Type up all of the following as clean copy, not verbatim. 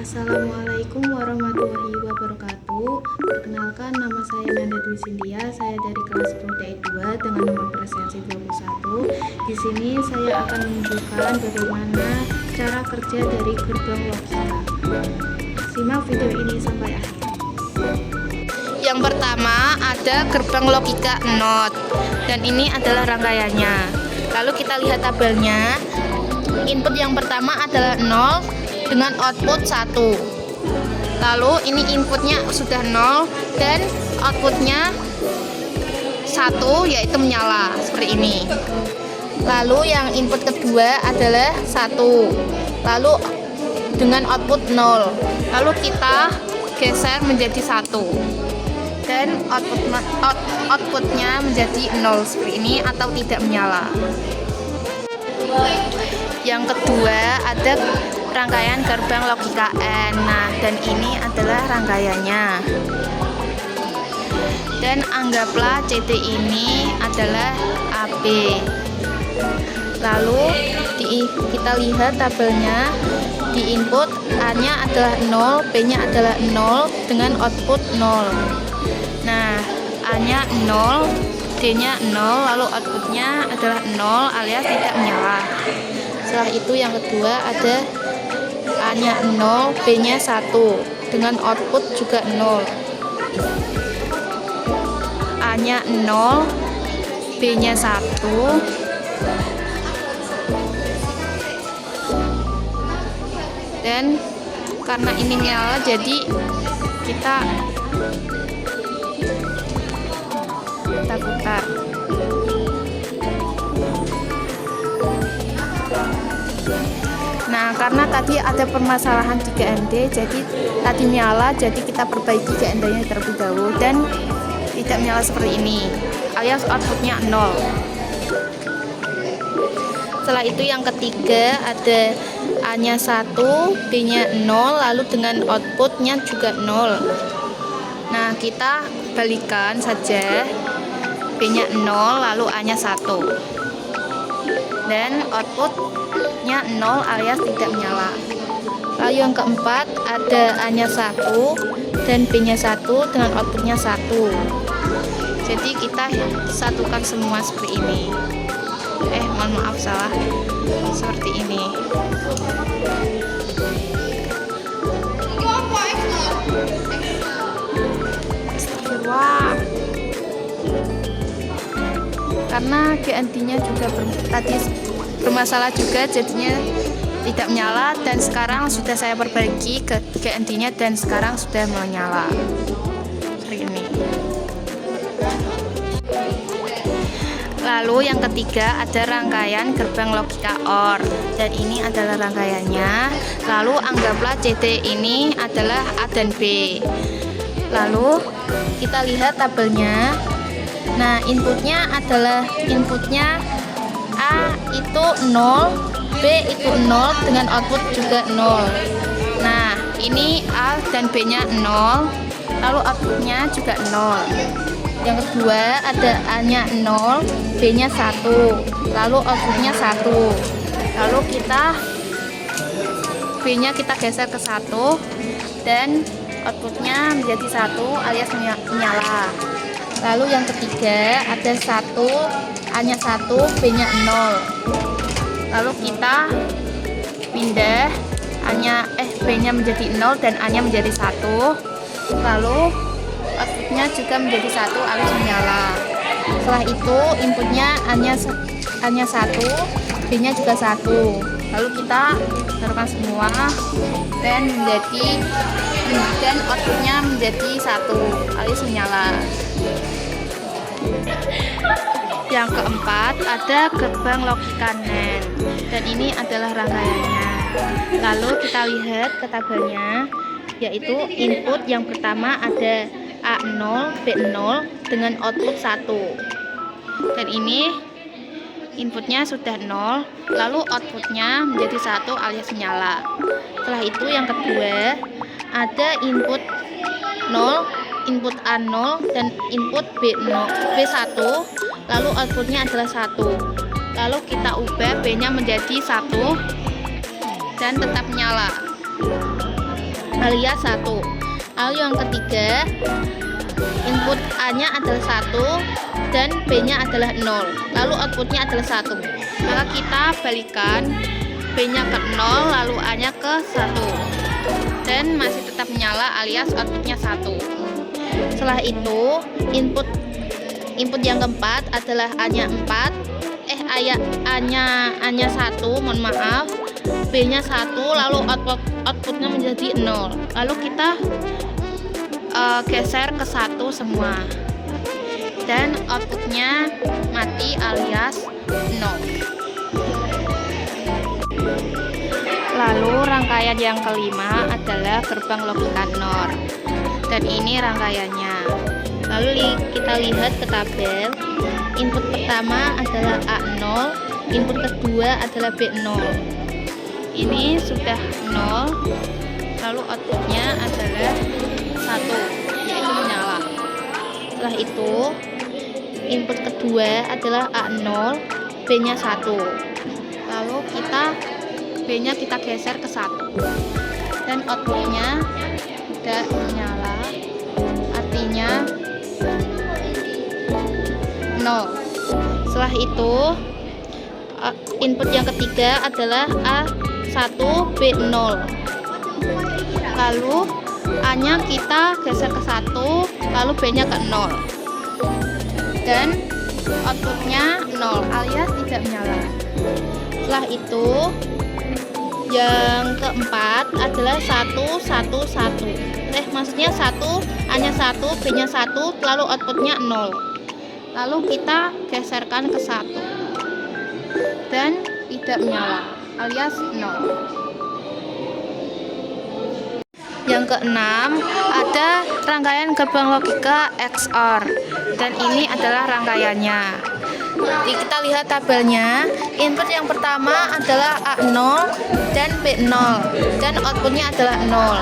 Assalamualaikum warahmatullahi wabarakatuh. Perkenalkan, nama saya Nanda Dwi Sindia. Saya dari kelas 10 TI2 dengan nomor presensi 21. Di sini saya akan menunjukkan bagaimana cara kerja dari gerbang logika. Simak video ini sampai akhir. Yang pertama ada gerbang logika NOT, dan ini adalah rangkaiannya. Lalu kita lihat tabelnya. Input yang pertama adalah 0 dengan output 1. Lalu ini inputnya sudah 0 dan outputnya 1, yaitu menyala seperti ini. Lalu yang input kedua adalah 1, lalu dengan output 0. Lalu kita geser menjadi 1 dan outputnya menjadi 0 seperti ini atau tidak menyala. Yang kedua ada rangkaian gerbang logika N. Nah, dan ini adalah rangkaiannya. Dan anggaplah CT ini adalah AB. Lalu kita lihat tabelnya. Di input A-nya adalah 0, B-nya adalah 0 dengan output 0. Nah, A-nya 0, D-nya 0, lalu outputnya adalah 0 alias tidak menyala. Setelah itu yang kedua ada A-nya 0, B-nya 1 dengan output juga 0. A-nya 0, B-nya 1. Dan karena ini menyala, jadi kita putar. Nah, karena tadi ada permasalahan di GND, jadi tadi menyala, jadi kita perbaiki GND-nya terlebih dahulu dan tidak menyala seperti ini, alias outputnya 0. Setelah itu yang ketiga ada A-nya 1, B-nya 0, lalu dengan outputnya juga 0. Nah, kita balikan saja, B-nya 0, lalu A-nya 1. Dan outputnya 0 alias tidak menyala. Lalu yang keempat ada A-nya 1 dan B-nya 1 dengan outputnya 1. Jadi kita satukan semua seperti ini. Mohon maaf, salah. Seperti ini. Wah. Karena GND-nya juga tadi bermasalah juga, jadinya tidak menyala, dan sekarang sudah saya perbaiki ke GND-nya dan sekarang sudah menyala. Seperti ini. Lalu yang ketiga ada rangkaian gerbang logika OR, dan ini adalah rangkaiannya. Lalu anggaplah CT ini adalah A dan B. Lalu kita lihat tabelnya. Nah, inputnya adalah A itu 0, B itu 0 dengan output juga 0. Nah, ini A dan B-nya 0, lalu outputnya juga 0. Yang kedua ada A-nya 0, B-nya 1, lalu outputnya 1. Lalu B-nya kita geser ke 1 dan outputnya menjadi 1 alias menyala. Lalu yang ketiga ada 1, A-nya 1, B-nya 0. Lalu kita pindah B-nya menjadi 0 dan A-nya menjadi 1. Lalu outputnya juga menjadi 1 alias menyala. Setelah itu inputnya A-nya 1, B-nya juga 1. Lalu kita taruhkan semua dan outputnya menjadi 1 alias menyala. Yang keempat ada gerbang logika NAND, dan ini adalah rangkaiannya. Lalu kita lihat ke tabelnya, yaitu input yang pertama ada A0, B0 dengan output 1. Dan ini inputnya sudah 0, lalu outputnya menjadi 1 alias menyala. Setelah itu yang kedua ada input 0, input A0 dan input B1, lalu outputnya adalah 1. Lalu kita ubah B-nya menjadi 1 dan tetap menyala. alias 1. Lalu yang ketiga, input A-nya adalah 1 dan B-nya adalah 0. Lalu outputnya adalah 1. Maka kita balikan, B-nya ke 0, lalu A-nya ke 1. Dan masih tetap menyala alias outputnya 1. Setelah itu, input yang keempat adalah A-nya 4. A-nya 1, mohon maaf. B-nya 1, lalu outputnya menjadi 0. Lalu kita geser ke 1 semua. Dan outputnya mati alias 0. Lalu rangkaian yang kelima adalah gerbang logika NOR. Dan ini rangkaiannya. Lalu kita lihat ke tabel. Input pertama adalah A0, input kedua adalah B0. Ini sudah 0, lalu outputnya adalah 1, yaitu menyala. Setelah itu, input kedua adalah A0, B-nya 1. Lalu B-nya kita geser ke 1. Dan outputnya tidak menyala, artinya 0. Setelah itu, input yang ketiga adalah A1, B0. Lalu A-nya kita geser ke 1, lalu B-nya ke 0. Dan outputnya 0 alias tidak menyala. Setelah itu, yang keempat adalah 1, 1, 1. Maksudnya 1, A-nya 1, B-nya 1, lalu outputnya 0. Lalu kita geserkan ke 1 dan tidak menyala alias 0. Yang keenam ada rangkaian gerbang logika XOR, dan ini adalah rangkaiannya. Jadi kita lihat tabelnya. Input yang pertama adalah A0 dan B0, dan outputnya adalah 0.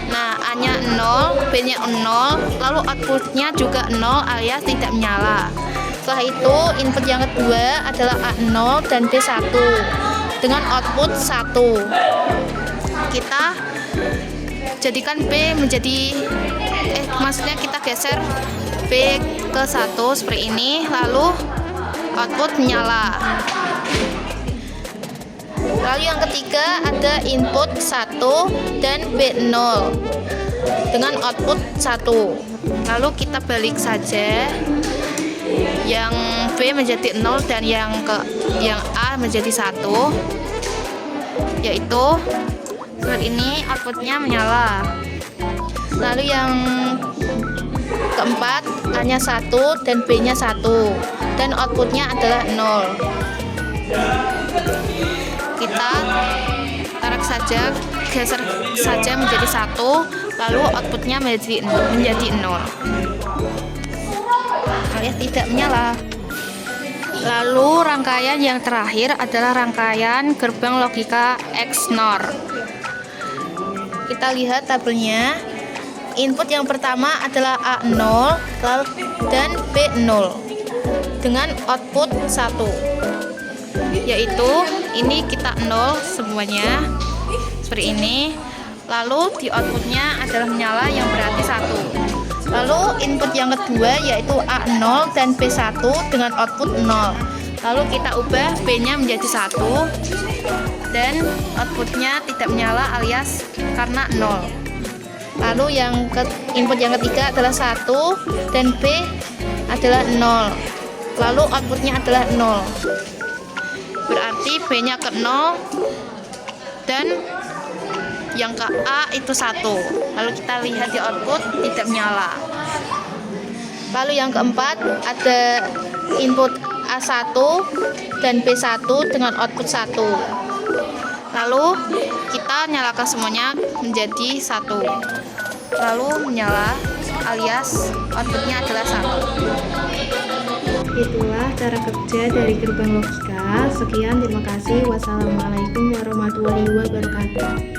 Nah, A-nya 0, B-nya 0, lalu outputnya juga 0 alias tidak menyala. Setelah itu, input yang kedua adalah A0 dan B1 dengan output 1. Kita jadikan B menjadi maksudnya kita geser B ke 1 seperti ini, lalu output menyala. Lalu yang ketiga ada input 1 dan B0 dengan output 1. Lalu kita balik saja, yang B menjadi 0 dan yang A menjadi 1, yaitu seperti ini, outputnya menyala. Lalu yang keempat, A-nya 1 dan B-nya 1 dan outputnya adalah 0. Kita tarik saja, geser saja menjadi 1, lalu outputnya menjadi 0 alias tidak menyala. Lalu rangkaian yang terakhir adalah rangkaian gerbang logika XNOR. Kita lihat tabelnya. Input yang pertama adalah A0 dan B0 dengan output 1, yaitu ini kita 0 semuanya seperti ini. Lalu di outputnya adalah menyala yang berarti 1. Lalu input yang kedua yaitu A0 dan B1 dengan output 0. Lalu kita ubah B-nya menjadi 1 dan outputnya tidak menyala alias karena 0. Lalu input yang ketiga adalah 1 dan B adalah 0. Lalu outputnya adalah 0. Berarti B-nya ke 0 dan yang ke A itu 1. Lalu kita lihat di output tidak menyala. Lalu yang keempat ada input A1 dan B1 dengan output 1. Lalu kita nyalakan semuanya menjadi 1. Lalu menyala alias outputnya adalah 1. Itulah cara kerja dari gerbang logika. Sekian, terima kasih. Wassalamualaikum warahmatullahi wabarakatuh.